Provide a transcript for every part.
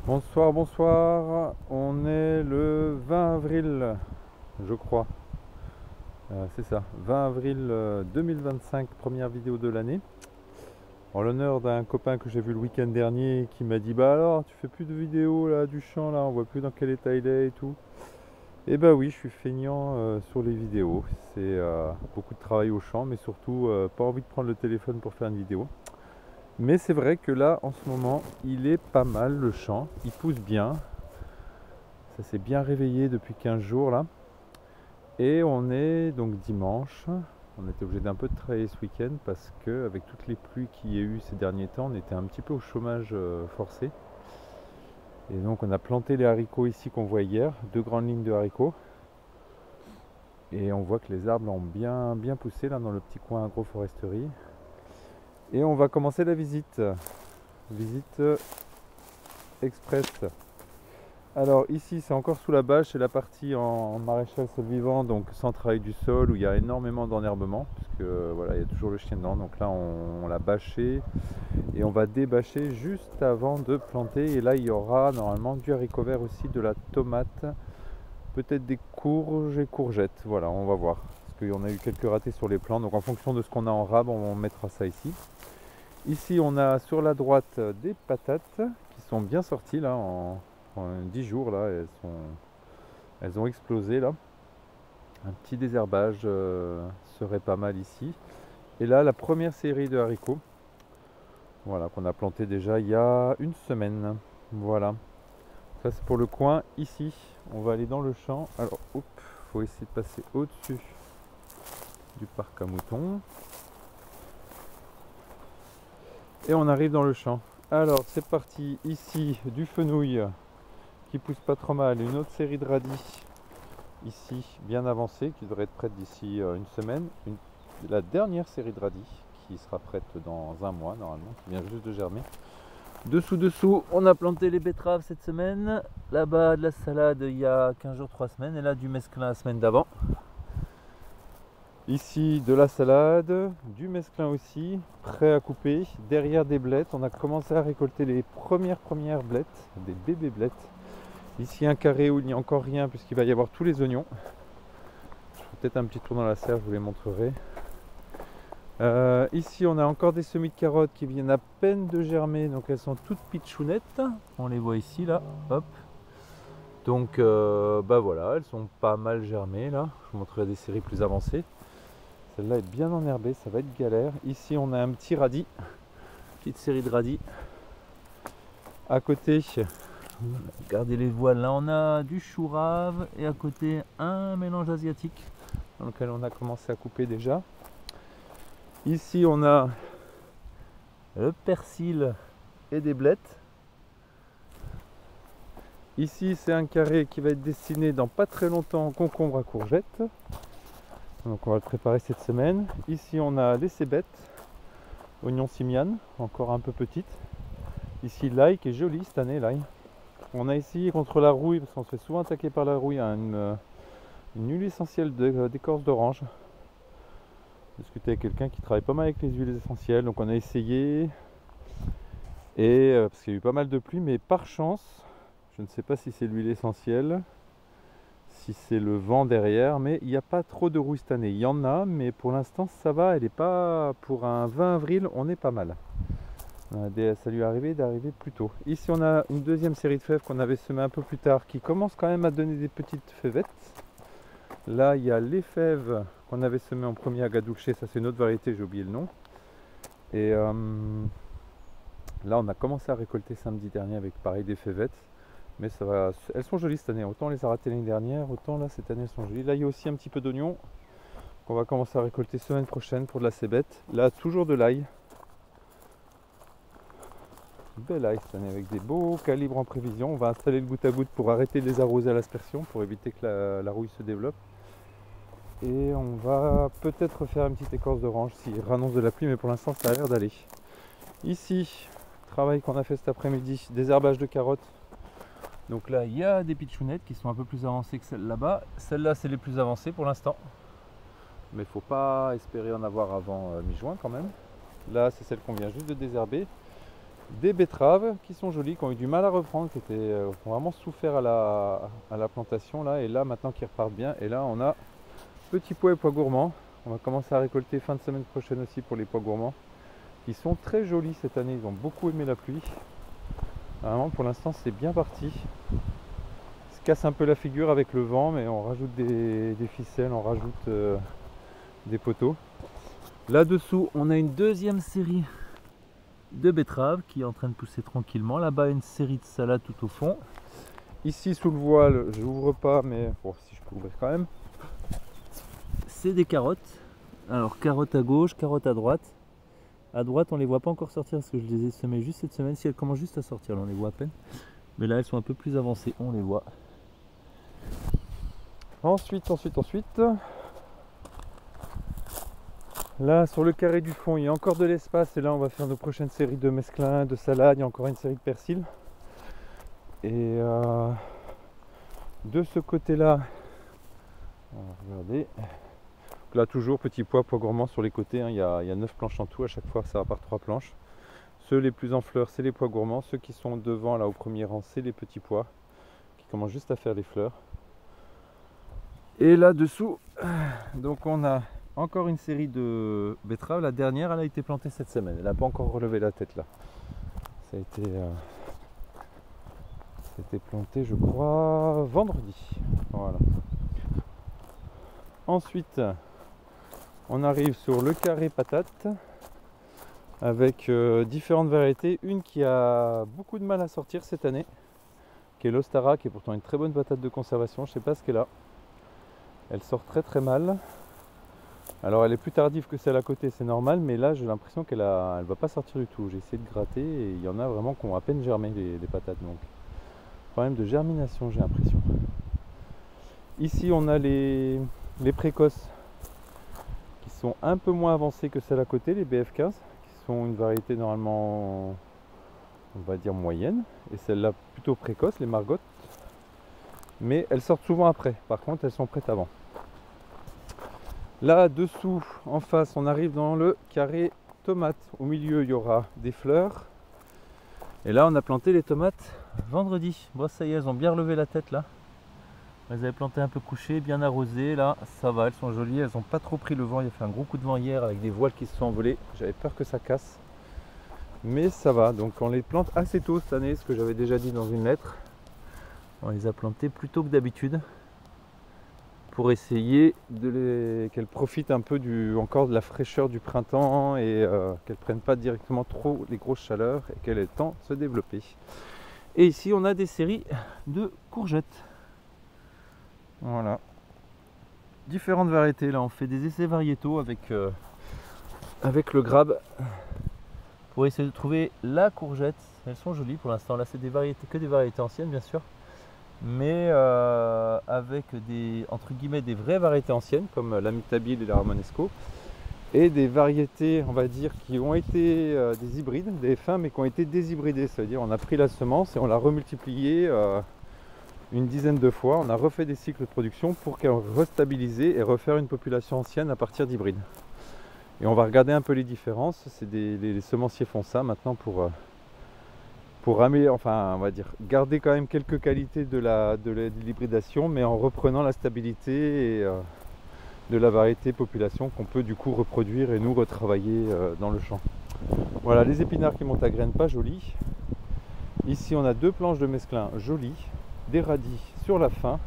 Bonsoir, bonsoir. On est le 20 avril, je crois. C'est ça, 20 avril 2025, première vidéo de l'année. En l'honneur d'un copain que j'ai vu le week-end dernier qui m'a dit: bah alors, tu fais plus de vidéos là du champ là, on voit plus dans quel état il est et tout. Et bah oui, je suis feignant sur les vidéos. C'est beaucoup de travail au champ, mais surtout pas envie de prendre le téléphone pour faire une vidéo. Mais c'est vrai que là, en ce moment, il est pas mal le champ. Il pousse bien. Ça s'est bien réveillé depuis 15 jours là. Et on est donc dimanche. On était obligé d'un peu de travailler ce week-end parce que avec toutes les pluies qu'il y a eu ces derniers temps, on était un petit peu au chômage forcé. Et donc on a planté les haricots ici qu'on voit hier, 2 grandes lignes de haricots. Et on voit que les arbres ont bien poussé là dans le petit coin agroforesterie. Et on va commencer la visite. Visite express. Alors ici c'est encore sous la bâche, c'est la partie en maréchal sol vivant, donc sans travail du sol, où il y a énormément d'enherbement, parce que voilà, il y a toujours le chien dedans. Donc là on l'a bâché et on va débâcher juste avant de planter. Et là il y aura normalement du haricot vert aussi, de la tomate, peut-être des courges et courgettes. Voilà, on va voir, parce qu'on a eu quelques ratés sur les plants, donc en fonction de ce qu'on a en rab, on mettra ça ici. Ici on a sur la droite des patates qui sont bien sorties là en 10 jours là, elles ont explosé là. Un petit désherbage serait pas mal ici. Et là la première série de haricots, voilà, qu'on a planté déjà il y a une semaine. Voilà, ça c'est pour le coin ici. On va aller dans le champ. Alors hop, faut essayer de passer au-dessus du parc à moutons. Et on arrive dans le champ. Alors c'est parti, ici du fenouil qui pousse pas trop mal, une autre série de radis ici bien avancée qui devrait être prête d'ici une semaine, la dernière série de radis qui sera prête dans un mois normalement, qui vient juste de germer. Dessous on a planté les betteraves cette semaine, là-bas de la salade il y a 15 jours, 3 semaines, et là du mesclin la semaine d'avant. Ici de la salade, du mesclin aussi, prêt à couper. Derrière des blettes, on a commencé à récolter les premières blettes, des bébés blettes. Ici un carré où il n'y a encore rien puisqu'il va y avoir tous les oignons. Je ferai peut-être un petit tour dans la serre, je vous les montrerai. Ici on a encore des semis de carottes qui viennent à peine de germer, donc elles sont toutes pitchounettes. On les voit ici là, hop. Donc bah voilà, elles sont pas mal germées là. Je vous montrerai des séries plus avancées. Celle-là est bien enherbée, ça va être galère. Ici on a un petit radis, petite série de radis. À côté, regardez les voiles, là on a du chou rave et à côté un mélange asiatique dans lequel on a commencé à couper déjà. Ici on a le persil et des blettes. Ici c'est un carré qui va être destiné dans pas très longtemps en concombre à courgettes. Donc on va le préparer cette semaine. Ici on a les cébettes, oignons simiane, encore un peu petites. Ici l'ail qui est joli cette année, l'ail. On a ici contre la rouille, parce qu'on se fait souvent attaquer par la rouille, une huile essentielle d'écorce d'orange. J'ai discuté avec quelqu'un qui travaille pas mal avec les huiles essentielles, donc on a essayé. Et parce qu'il y a eu pas mal de pluie, mais par chance, je ne sais pas si c'est l'huile essentielle, si c'est le vent derrière, mais il n'y a pas trop de rouille cette année. Il y en a, mais pour l'instant ça va, elle est pas, pour un 20 avril, on est pas mal. Ça lui est arrivé d'arriver plus tôt. Ici on a une deuxième série de fèves qu'on avait semées un peu plus tard, qui commence quand même à donner des petites fèvettes. Là il y a les fèves qu'on avait semées en premier à Gadouché, ça c'est une autre variété, j'ai oublié le nom. Et là on a commencé à récolter samedi dernier avec pareil des fèvettes. Mais ça va, elles sont jolies cette année, autant on les a ratées l'année dernière, autant là cette année elles sont jolies. Là il y a aussi un petit peu d'oignon qu'on va commencer à récolter semaine prochaine pour de la cébette. Là toujours de l'ail. Bel ail cette année avec des beaux calibres en prévision. On va installer le goutte à goutte pour arrêter de les arroser à l'aspersion pour éviter que la rouille se développe. Et on va peut-être faire une petite écorce d'orange s'il rannonce de la pluie, mais pour l'instant ça a l'air d'aller. Ici, travail qu'on a fait cet après-midi, désherbage de carottes. Donc là il y a des pitchounettes qui sont un peu plus avancées que celles là-bas. Celles-là c'est les plus avancées pour l'instant. Mais il ne faut pas espérer en avoir avant mi-juin quand même. Là c'est celle qu'on vient juste de désherber. des betteraves qui sont jolies, qui ont eu du mal à reprendre, qui ont vraiment souffert à la plantation là, et là maintenant qui repartent bien. Et là on a petits pois et pois gourmands. On va commencer à récolter fin de semaine prochaine aussi pour les pois gourmands, qui sont très jolis cette année. Ils ont beaucoup aimé la pluie. Vraiment pour l'instant c'est bien parti. Ils se cassent un peu la figure avec le vent, mais on rajoute des ficelles, on rajoute des poteaux. Là-dessous on a une deuxième série de betteraves qui est en train de pousser tranquillement. Là-bas une série de salades tout au fond. Ici sous le voile, je n'ouvre pas, mais bon, si je peux ouvrir quand même. C'est des carottes. Alors carottes à gauche, carottes à droite. À droite on les voit pas encore sortir parce que je les ai semées juste cette semaine. Si elles commencent juste à sortir, là on les voit à peine. Mais là elles sont un peu plus avancées, on les voit. Ensuite. Là sur le carré du fond il y a encore de l'espace, et là on va faire nos prochaines séries de mesclun, de salade. Il y a encore une série de persil. Et de ce côté là, on va regarder. Donc là toujours petits pois gourmands sur les côtés, hein. Il y a 9 planches en tout, à chaque fois ça va par 3 planches. Ceux les plus en fleurs c'est les pois gourmands, ceux qui sont devant là au premier rang c'est les petits pois qui commencent juste à faire les fleurs. Et là dessous, donc on a encore une série de betteraves. La dernière elle a été plantée cette semaine, elle n'a pas encore relevé la tête là. Ça a été planté je crois vendredi. Voilà. Ensuite on arrive sur le carré patate avec différentes variétés. Une qui a beaucoup de mal à sortir cette année, qui est l'Ostara, qui est pourtant une très bonne patate de conservation. Je ne sais pas ce qu'elle a. Elle sort très mal. Alors elle est plus tardive que celle à côté, c'est normal, mais là j'ai l'impression qu'elle va pas sortir du tout. J'ai essayé de gratter et il y en a vraiment qui ont à peine germé les patates. Donc problème de germination j'ai l'impression. Ici on a les précoces qui sont un peu moins avancées que celles à côté, les BF15, qui sont une variété normalement on va dire moyenne, et celles-là plutôt précoces, les Margottes, mais elles sortent souvent après. Par contre elles sont prêtes avant. Là dessous en face on arrive dans le carré tomate. Au milieu il y aura des fleurs, et là on a planté les tomates vendredi. Bon ça y est, elles ont bien relevé la tête là. Elles avaient planté un peu couché, bien arrosé. Là ça va, elles sont jolies, elles n'ont pas trop pris le vent. Il a fait un gros coup de vent hier avec des voiles qui se sont envolées. J'avais peur que ça casse, mais ça va. Donc on les plante assez tôt cette année, ce que j'avais déjà dit dans une lettre. On les a plantées plus tôt que d'habitude pour essayer qu'elles profitent un peu encore de la fraîcheur du printemps, et qu'elles ne prennent pas directement trop les grosses chaleurs et qu'elles aient le temps de se développer. Et ici on a des séries de courgettes. Voilà, différentes variétés. Là on fait des essais variétaux avec le Grab pour essayer de trouver la courgette. Elles sont jolies pour l'instant. Là c'est que des variétés anciennes bien sûr, mais avec entre guillemets des vraies variétés anciennes comme la Mitabile et la Romanesco, et des variétés on va dire qui ont été des hybrides, des F1 mais qui ont été déshybridées. Ça veut dire on a pris la semence et on l'a remultipliée une dizaine de fois. On a refait des cycles de production pour restabiliser et refaire une population ancienne à partir d'hybrides. Et on va regarder un peu les différences. Les semenciers font ça maintenant pour améliorer, enfin on va dire garder quand même quelques qualités de l'hybridation, mais en reprenant la stabilité et de la variété population qu'on peut du coup reproduire et nous retravailler dans le champ. Voilà les épinards qui montent à graines, pas jolis. Ici on a 2 planches de mesclun jolies, des radis sur la fin.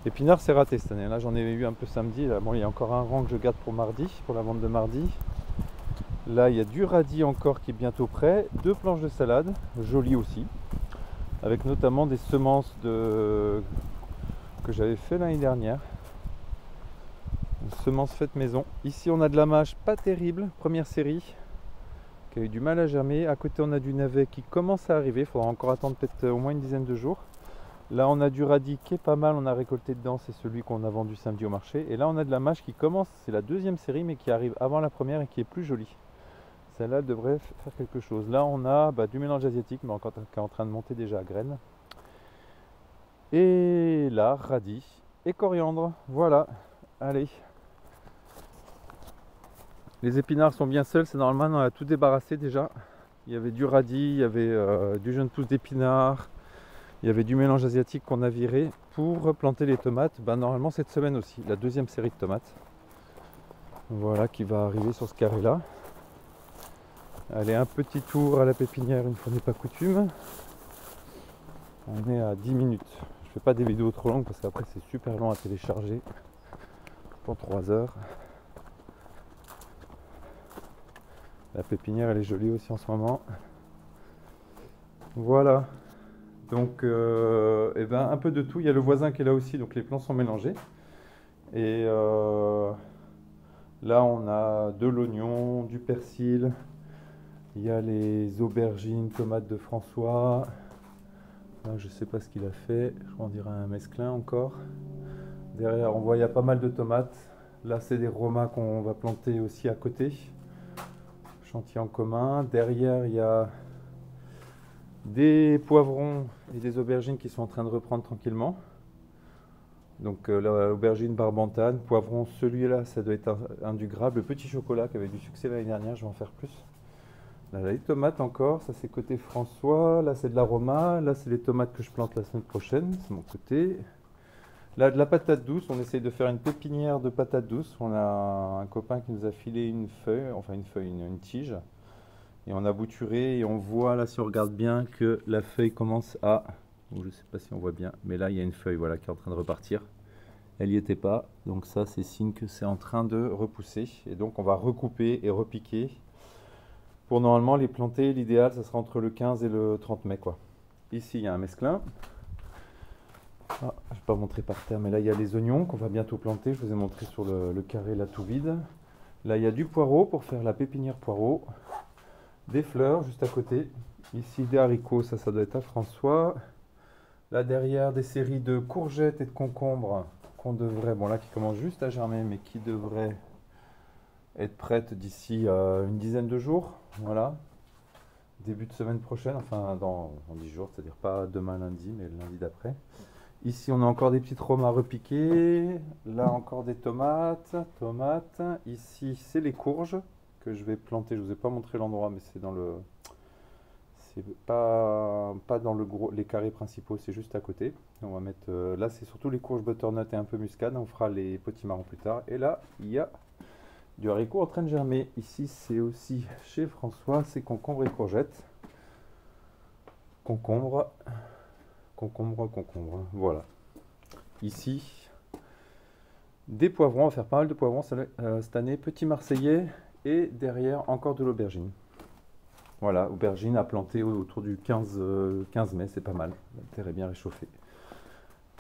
Épinards c'est raté cette année, là j'en ai eu un peu samedi. Là, bon, il y a encore un rang que je garde pour mardi, pour la vente de mardi. Là il y a du radis encore qui est bientôt prêt, 2 planches de salade jolies aussi, avec notamment des semences que j'avais fait l'année dernière, une semence faite maison. Ici on a de la mâche pas terrible, première série, qui a eu du mal à germer. À côté on a du navet qui commence à arriver, il faudra encore attendre peut-être au moins une dizaine de jours. Là on a du radis qui est pas mal, on a récolté dedans, c'est celui qu'on a vendu samedi au marché. Et là on a de la mâche qui commence, c'est la deuxième série mais qui arrive avant la première et qui est plus jolie. Celle-là devrait faire quelque chose. Là on a du mélange asiatique mais encore qui est en train de monter déjà à graines. Et là radis et coriandre, voilà, allez. Les épinards sont bien seuls, c'est normal, on a tout débarrassé déjà. Il y avait du radis, il y avait du jeune pousse d'épinards, il y avait du mélange asiatique qu'on a viré pour planter les tomates. Normalement cette semaine aussi, la deuxième série de tomates. Voilà qui va arriver sur ce carré là. Allez, un petit tour à la pépinière une fois n'est pas coutume. On est à 10 minutes. Je fais pas des vidéos trop longues parce qu'après c'est super long à télécharger pour 3 heures. La pépinière elle est jolie aussi en ce moment. Voilà. Donc un peu de tout. Il y a le voisin qui est là aussi, donc les plants sont mélangés. Et là on a de l'oignon, du persil. Il y a les aubergines, tomates de François. Là, je sais pas ce qu'il a fait. Je crois qu'on dirait un mesclin encore. Derrière on voit il y a pas mal de tomates. Là c'est des romas qu'on va planter aussi à côté. Chantier en commun. Derrière, il y a des poivrons et des aubergines qui sont en train de reprendre tranquillement. Donc l'aubergine barbantane, poivron, celui-là, ça doit être un du Graves. Le petit chocolat qui avait du succès l'année dernière, je vais en faire plus. Là, les tomates encore, ça c'est côté François. Là, c'est de l'aroma. Là, c'est les tomates que je plante la semaine prochaine, c'est mon côté. Là, de la patate douce, on essaye de faire une pépinière de patates douces. On a un copain qui nous a filé une feuille, enfin une tige. Et on a bouturé et on voit là, si on regarde bien, que la feuille commence à... je ne sais pas si on voit bien, mais là, il y a une feuille voilà, qui est en train de repartir. Elle n'y était pas, donc ça, c'est signe que c'est en train de repousser. Et donc, on va recouper et repiquer. Pour normalement les planter, l'idéal, ça sera entre le 15 et le 30 mai, quoi. Ici, il y a un mesclin. Ah, je ne vais pas montrer par terre, mais là il y a les oignons qu'on va bientôt planter. Je vous ai montré sur le carré là tout vide. Là il y a du poireau pour faire la pépinière poireau. Des fleurs juste à côté. Ici des haricots, ça doit être à François. Là derrière des séries de courgettes et de concombres qu'on devrait, bon là qui commencent juste à germer, mais qui devraient être prêtes d'ici une dizaine de jours. Voilà. Début de semaine prochaine, enfin dans 10 jours, c'est-à-dire pas demain lundi, mais le lundi d'après. Ici, on a encore des petites romas repiquées. Là, encore des tomates. Ici, c'est les courges que je vais planter. Je ne vous ai pas montré l'endroit, mais c'est dans le... C'est pas dans les carrés principaux, c'est juste à côté. On va mettre... là, c'est surtout les courges butternut et un peu muscade. On fera les potimarrons plus tard. Et là, il y a du haricot en train de germer. Ici, c'est aussi chez François, c'est concombre et courgettes. Concombre, voilà. Ici, des poivrons, on va faire pas mal de poivrons cette année, petit marseillais, et derrière encore de l'aubergine. Voilà, aubergine à planter autour du 15 mai, c'est pas mal. La terre est bien réchauffée.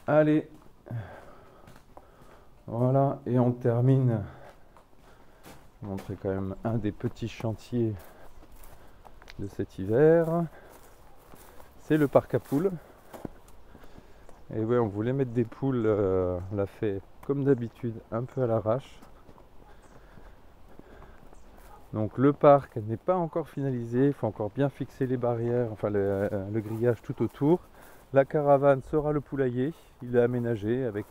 Allez, voilà, et on termine. Je vais vous montrer quand même un des petits chantiers de cet hiver. C'est le parc à poules. Et ouais, on voulait mettre des poules, on l'a fait comme d'habitude, un peu à l'arrache. Donc le parc n'est pas encore finalisé, il faut encore bien fixer les barrières, enfin le grillage tout autour. La caravane sera le poulailler, il est aménagé avec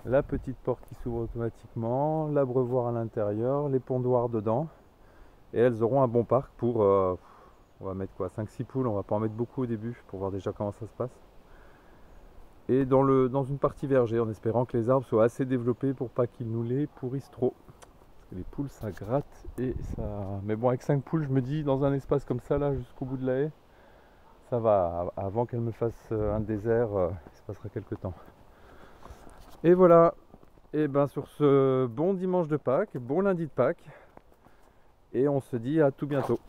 la petite porte qui s'ouvre automatiquement, l'abreuvoir à l'intérieur, les pondoirs dedans. Et elles auront un bon parc pour, on va mettre quoi, 5-6 poules, on va pas en mettre beaucoup au début pour voir déjà comment ça se passe. Et dans une partie verger, en espérant que les arbres soient assez développés pour pas qu'ils nous les pourrissent trop. Parce que les poules ça gratte et ça... Mais bon, avec 5 poules, je me dis, dans un espace comme ça, là, jusqu'au bout de la haie, ça va, avant qu'elles me fassent un désert, il se passera quelques temps. Et voilà, et ben sur ce bon dimanche de Pâques, bon lundi de Pâques, et on se dit à tout bientôt.